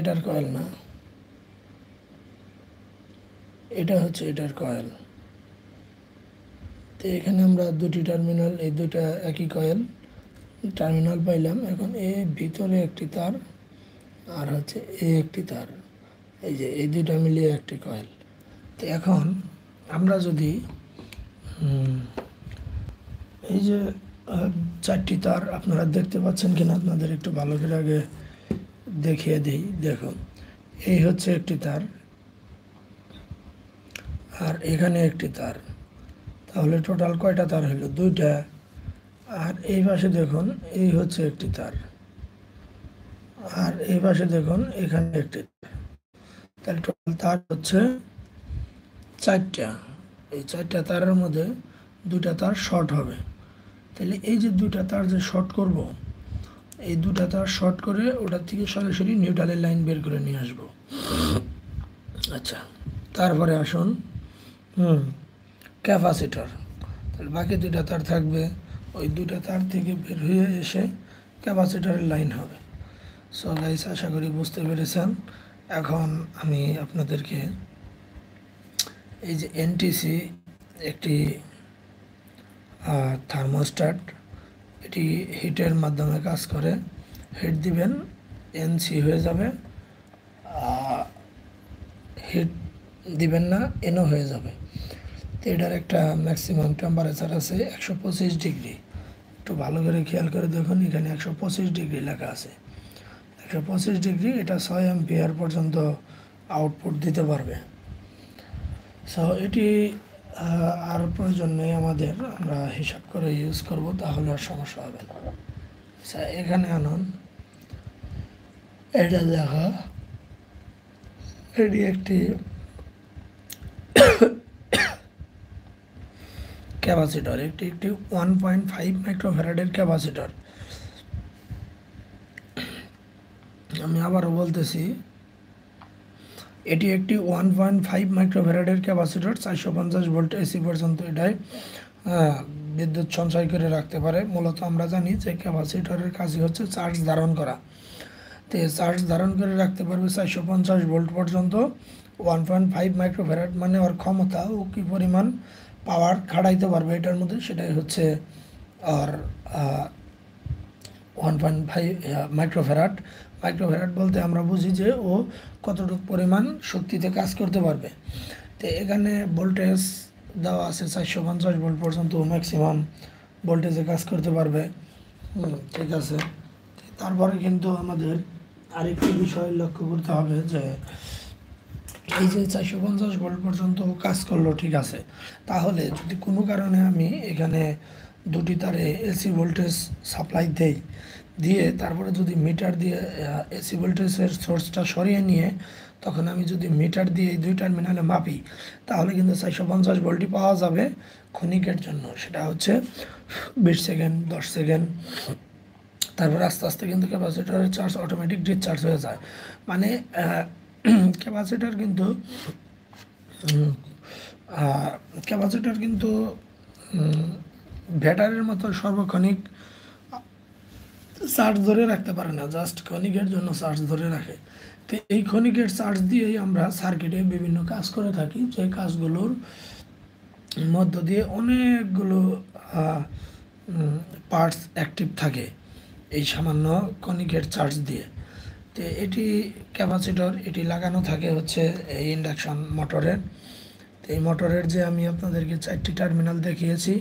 এটার কয়েল না, এটা হচ্ছে এটার কয়েল। তো এখানে আমরা দুটি টার্মিনাল, এই দুটা একই কয়েল টার্মিনাল পাইলাম। এখন ভিতরে একটি তার আর হচ্ছে একটি তার, এই যে এই দুইটা মিলিয়ে একটি কয়েল। তো এখন আমরা যদি এই যে চারটি তার আপনারা দেখতে পাচ্ছেন কিনা আপনাদের একটু ভালো করে আগে দেখিয়ে দিই। দেখুন, এই হচ্ছে একটি তার আর এখানে একটি তার, তাহলে টোটাল কয়টা তার হলো? দুইটা। আর এই পাশে দেখুন, এই হচ্ছে একটি তার, আর এই পাশে দেখুন এখানে একটি তার। তাহলে টোটাল তার হচ্ছে চারটা। এই চারটা তারের মধ্যে দুটা তার শর্ট হবে। তাহলে এই যে দুটা তার যে শর্ট করব, এই দুটা তার শর্ট করে ওটার থেকে সরাসরি নিউট্রালের লাইন বের করে নিয়ে আসব। আচ্ছা, তারপরে আসুন ক্যাপাসিটর। তাহলে বাকি দুটা তার থাকবে, ওই দুটা তার থেকে বের হয়ে এসে ক্যাপাসিটরের লাইন হবে। সো গাইস, আশা করি বুঝতে পেরেছেন। এখন আমি আপনাদেরকে এই যে এনটিসি একটি থার্মোস্ট্যাট, এটি হিটের মাধ্যমে কাজ করে। হিট দিবেন, এনসি হয়ে যাবে, হিট দিবেন না, এনও হয়ে যাবে। তো এটার একটা ম্যাক্সিমাম টেম্পারেচার আছে 125 ডিগ্রি। একটু ভালো করে খেয়াল করে দেখুন, এখানে 125 ডিগ্রি লেখা আছে। 125 ডিগ্রি, এটা 6 অ্যাম্পিয়ার পর্যন্ত আউটপুট দিতে পারবে। সো এটি আর প্রয়োজন নেই আমাদের, আমরা হিসাব করে ইউজ করব, তাহলে আর সমস্যা হবে না। আচ্ছা, এখানে আনুন, এটা দেখা, এটি একটি ক্যাপাসিটর, একটি 1.5 মাইক্রোফ্যারাডের ক্যাপাসিটর। আমি আবারও বলতেছি, এটি একটি 1.5 মাইক্রোফ্যারাডের ক্যাপাসিটর, 450 ভোল্ট এসি পর্যন্ত এটাই বিদ্যুৎ সঞ্চয় করে রাখতে পারে। মূলত আমরা জানি যে ক্যাপাসিটরের কাজই হচ্ছে চার্জ ধারণ করা। তো চার্জ ধারণ করে রাখতে পারবে 450 ভোল্ট পর্যন্ত। 1.5 মাইক্রোফ্যারাড মানে ওর ক্ষমতা, ও কী পরিমাণ পাওয়ার খাটাইতে পারবে এটার মধ্যে, সেটাই হচ্ছে আর 1.5 মাইক্রোফ্যারাড। মাইক্রোফ্যারাড বলতে আমরা বুঝি যে ও কতটুকু পরিমাণ শক্তিতে কাজ করতে পারবে। তো এখানে ভোল্টেজ দেওয়া আছে 450 ভোল্ট পর্যন্ত ম্যাক্সিমাম ভোল্টেজে কাজ করতে পারবে। ঠিক আছে। তারপরে কিন্তু আমাদের আরেকটি বিষয় লক্ষ্য করতে হবে যে এই যে 450 ভোল্ট পর্যন্ত কাজ করলো, ঠিক আছে, তাহলে যদি কোনো কারণে আমি এখানে দুটি তারে এসি ভোল্টেজ সাপ্লাই দিয়ে তারপরে যদি মিটার দিয়ে এসি ভোল্টেজের সোর্সটা সরিয়ে নিয়ে তখন আমি যদি মিটার দিয়ে এই দুই টার্মিনালে মাপি, তাহলে কিন্তু 450 ভোল্টই পাওয়া যাবে ক্ষণিকের জন্য। সেটা হচ্ছে 20 সেকেন্ড, 10 সেকেন্ড। তারপর আস্তে আস্তে কিন্তু ক্যাপাসিটরের চার্জ অটোমেটিক ডিসচার্জ হয়ে যায়। মানে ক্যাপাসিটর কিন্তু ক্যাপাসিটর কিন্তু ব্যাটারির মতো সর্বক্ষণিক চার্জ ধরে রাখতে পারে না, জাস্ট ক্ষণিকের জন্য চার্জ ধরে রাখে। তো এই ক্ষণিকের চার্জ দিয়েই আমরা সার্কিটে বিভিন্ন কাজ করে থাকি, যে কাজগুলোর মধ্য দিয়ে অনেকগুলো পার্টস অ্যাক্টিভ থাকে এই সামান্য ক্ষণিকের চার্জ দিয়ে। তো এটি ক্যাপাসিটর, এটি লাগানো থাকে হচ্ছে এই ইন্ডাকশন মোটরের। তো এই মোটরের যে আমি আপনাদেরকে 4টি টার্মিনাল দেখিয়েছি,